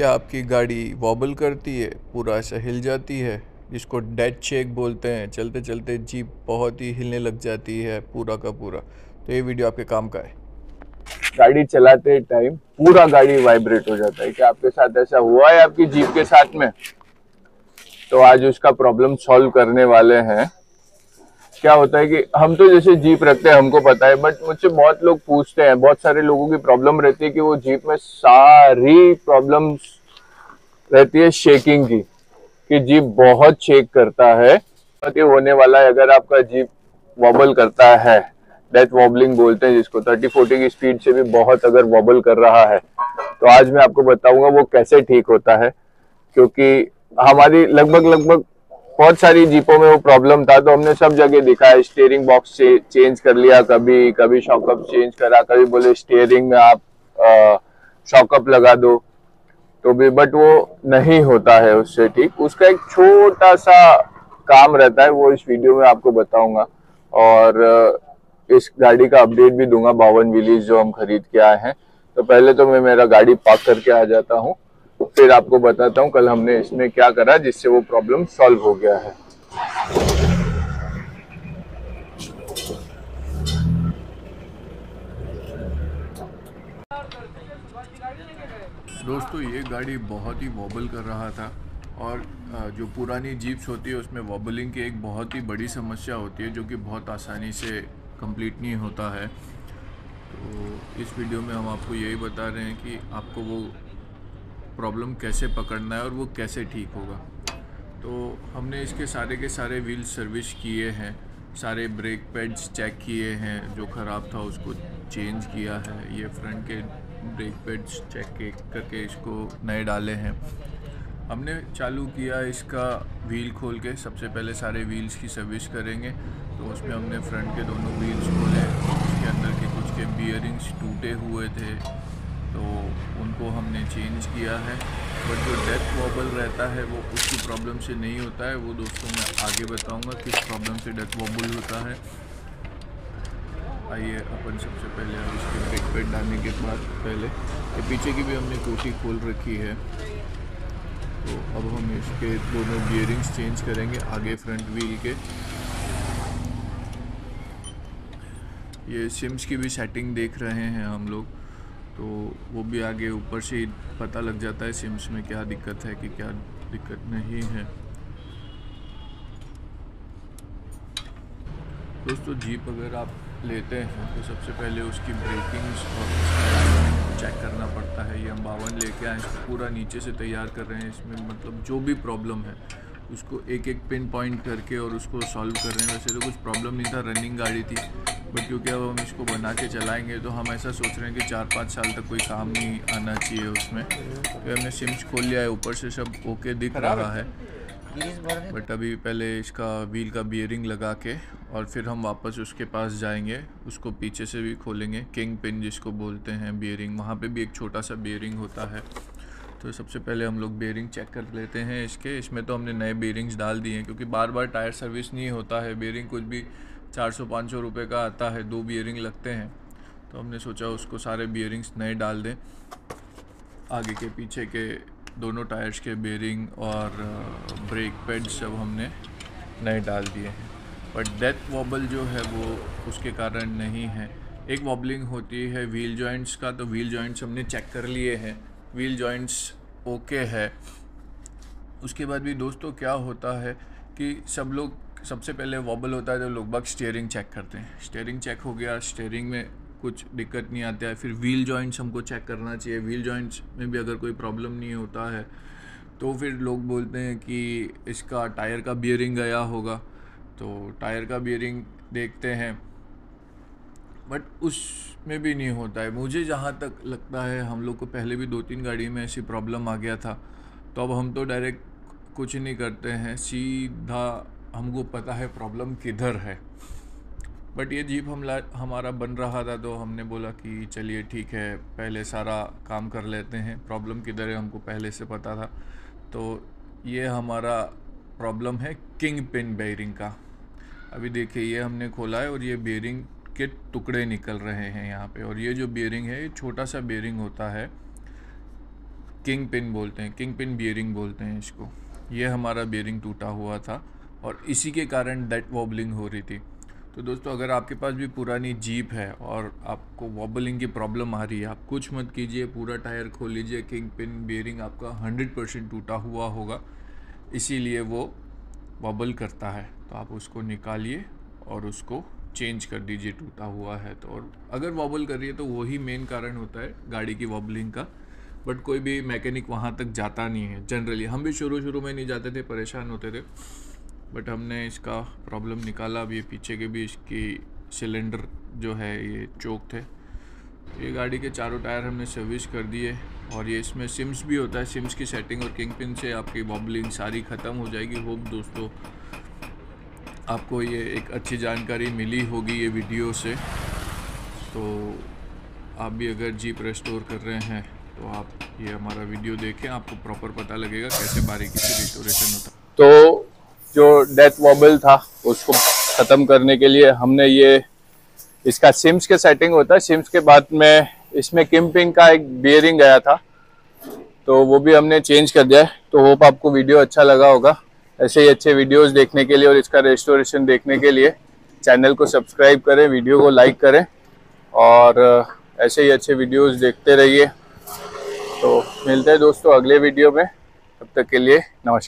क्या आपकी गाड़ी वॉबल करती है, पूरा ऐसा हिल जाती है, जिसको डेड शेक बोलते हैं? चलते चलते जीप बहुत ही हिलने लग जाती है पूरा का पूरा। तो ये वीडियो आपके काम का है। गाड़ी चलाते टाइम पूरा गाड़ी वाइब्रेट हो जाता है। क्या आपके साथ ऐसा हुआ है आपकी जीप के साथ में? तो आज उसका प्रॉब्लम सॉल्व करने वाले हैं। क्या होता है कि हम तो जैसे जीप रखते हैं हमको पता है, बट मुझसे बहुत लोग पूछते हैं, बहुत सारे लोगों की प्रॉब्लम रहती है कि वो जीप में सारी प्रॉब्लम्स रहती है शेकिंग की, कि जीप बहुत शेक करता है। ये होने वाला है अगर आपका जीप वॉबल करता है, डेथ वॉबलिंग बोलते हैं जिसको, 30-40 की स्पीड से भी बहुत अगर वॉबल कर रहा है, तो आज मैं आपको बताऊंगा वो कैसे ठीक होता है। क्योंकि हमारी लगभग लगभग बहुत सारी जीपों में वो प्रॉब्लम था, तो हमने सब जगह दिखा है। स्टीयरिंग बॉक्स से चेंज कर लिया, कभी कभी शॉकअप चेंज करा, कभी बोले स्टीयरिंग में आप शॉकअप लगा दो, तो भी बट वो नहीं होता है उससे ठीक। उसका एक छोटा सा काम रहता है, वो इस वीडियो में आपको बताऊंगा। और इस गाड़ी का अपडेट भी दूंगा, 52 व्हीलीज जो हम खरीद के आए हैं। तो पहले तो मैं मेरा गाड़ी पार्क करके आ जाता हूँ, फिर आपको बताता हूँ कल हमने इसमें क्या करा जिससे वो प्रॉब्लम सॉल्व हो गया है। दोस्तों, ये गाड़ी बहुत ही वॉबल कर रहा था। और जो पुरानी जीप्स होती है उसमें वॉबलिंग की एक बहुत ही बड़ी समस्या होती है, जो कि बहुत आसानी से कंप्लीट नहीं होता है। तो इस वीडियो में हम आपको यही बता रहे हैं कि आपको वो प्रॉब्लम कैसे पकड़ना है और वो कैसे ठीक होगा। तो हमने इसके सारे के सारे व्हील सर्विस किए हैं, सारे ब्रेक पैड्स चेक किए हैं, जो ख़राब था उसको चेंज किया है। ये फ्रंट के ब्रेक पैड्स चेक करके इसको नए डाले हैं। हमने चालू किया इसका व्हील खोल के। सबसे पहले सारे व्हील्स की सर्विस करेंगे। तो उसमें हमने फ्रंट के दोनों व्हील्स खोले, उसके अंदर के कुछ के बियरिंग्स टूटे हुए थे, तो उनको हमने चेंज किया है। बट जो डेथ वॉबल रहता है वो उसकी प्रॉब्लम से नहीं होता है। वो दोस्तों मैं आगे बताऊंगा किस प्रॉब्लम से डेथ वॉबल होता है। आइए अपन सबसे पहले अब इसके ब्रेक पैड डालने के बाद पहले ये पीछे की भी हमने कोठी खोल रखी है। तो अब हम इसके दोनों बियरिंग्स चेंज करेंगे आगे फ्रंट व्हील के। ये सिम्स की भी सेटिंग देख रहे हैं हम लोग, तो वो भी आगे ऊपर से ही पता लग जाता है सिम्स में क्या दिक्कत है कि क्या दिक्कत नहीं है। दोस्तों, जीप अगर आप लेते हैं तो सबसे पहले उसकी ब्रेकिंग्स और उसका चेक करना पड़ता है। ये हम 52 लेके आए, इसको पूरा नीचे से तैयार कर रहे हैं। इसमें मतलब जो भी प्रॉब्लम है उसको एक एक पिन पॉइंट करके और उसको सॉल्व कर रहे हैं। वैसे तो कुछ प्रॉब्लम नहीं था, रनिंग गाड़ी थी, बट क्योंकि अब हम इसको बना के चलाएंगे तो हम ऐसा सोच रहे हैं कि 4-5 साल तक कोई काम नहीं आना चाहिए उसमें। तो हमने सिम्स खोल लिया है, ऊपर से सब ओके दिख रहा है। बट अभी पहले इसका व्हील का बियरिंग लगा के और फिर हम वापस उसके पास जाएंगे, उसको पीछे से भी खोलेंगे। किंग पिन जिसको बोलते हैं बियरिंग, वहाँ पे भी एक छोटा सा बियरिंग होता है। तो सबसे पहले हम लोग बियरिंग चेक कर लेते हैं इसके। इसमें तो हमने नए बियरिंग्स डाल दिए हैं, क्योंकि बार बार टायर सर्विस नहीं होता है। बियरिंग कुछ भी 400-500 रुपये का आता है, 2 बियरिंग लगते हैं। तो हमने सोचा उसको सारे बियरिंग्स नए डाल दें। आगे के पीछे के दोनों टायर्स के बेरिंग और ब्रेक पैड सब हमने नए डाल दिए हैं। बट डेथ वॉबल जो है वो उसके कारण नहीं है। एक वॉबलिंग होती है व्हील जॉइंट्स का, तो व्हील जॉइंट्स हमने चेक कर लिए हैं, व्हील जॉइंट्स ओके है। उसके बाद भी दोस्तों क्या होता है कि सब लोग सबसे पहले वॉबल होता है तो लोग बाग स्टीयरिंग चेक करते हैं। स्टीयरिंग चेक हो गया, स्टीयरिंग में कुछ दिक्कत नहीं आता है, फिर व्हील जॉइंट्स हमको चेक करना चाहिए। व्हील जॉइंट्स में भी अगर कोई प्रॉब्लम नहीं होता है तो फिर लोग बोलते हैं कि इसका टायर का बियरिंग गया होगा, तो टायर का बियरिंग देखते हैं, बट उसमें भी नहीं होता है। मुझे जहाँ तक लगता है, हम लोग को पहले भी 2-3 गाड़ी में ऐसी प्रॉब्लम आ गया था, तो अब हम तो डायरेक्ट कुछ नहीं करते हैं, सीधा हमको पता है प्रॉब्लम किधर है। बट ये जीप हमारा बन रहा था, तो हमने बोला कि चलिए ठीक है, पहले सारा काम कर लेते हैं। प्रॉब्लम किधर है हमको पहले से पता था। तो ये हमारा प्रॉब्लम है किंग पिन बेयरिंग का। अभी देखिए, ये हमने खोला है और ये बेयरिंग के टुकड़े निकल रहे हैं यहाँ पे। और ये जो बेयरिंग है, ये छोटा सा बेयरिंग होता है, किंग पिन बोलते हैं, किंग पिन बियरिंग बोलते हैं इसको। ये हमारा बियरिंग टूटा हुआ था और इसी के कारण डेड वॉबलिंग हो रही थी। तो दोस्तों अगर आपके पास भी पुरानी जीप है और आपको वॉबलिंग की प्रॉब्लम आ रही है, आप कुछ मत कीजिए, पूरा टायर खोल लीजिए, किंग पिन बियरिंग आपका 100% टूटा हुआ होगा, इसीलिए वो वॉबल करता है। तो आप उसको निकालिए और उसको चेंज कर दीजिए, टूटा हुआ है तो। और अगर वॉबल कर रही है तो वही मेन कारण होता है गाड़ी की वॉबलिंग का, बट कोई भी मैकेनिक वहाँ तक जाता नहीं है जनरली। हम भी शुरू में नहीं जाते थे, परेशान होते थे, बट हमने इसका प्रॉब्लम निकाला। अब ये पीछे के भी इसकी सिलेंडर जो है ये चोक थे। ये गाड़ी के चारों टायर हमने सर्विस कर दिए और ये इसमें सिम्स भी होता है। सिम्स की सेटिंग और किंग पिन से आपकी वॉबलिंग सारी ख़त्म हो जाएगी। होप दोस्तों आपको ये एक अच्छी जानकारी मिली होगी ये वीडियो से। तो आप भी अगर जीप रेस्टोर कर रहे हैं तो आप ये हमारा वीडियो देखें, आपको प्रॉपर पता लगेगा कैसे बारीकी से रिस्टोरेशन होता है। तो जो डेथ वॉबल था उसको ख़त्म करने के लिए हमने ये इसका सिम्स के सेटिंग होता है। सिम्स के बाद में इसमें किंग पिन का एक बियरिंग गया था, तो वो भी हमने चेंज कर दिया है। तो होप आपको वीडियो अच्छा लगा होगा। ऐसे ही अच्छे वीडियोस देखने के लिए और इसका रेस्टोरेशन देखने के लिए चैनल को सब्सक्राइब करें, वीडियो को लाइक करें और ऐसे ही अच्छे वीडियोस देखते रहिए। तो मिलते हैं दोस्तों अगले वीडियो में, तब तक के लिए नमस्कार।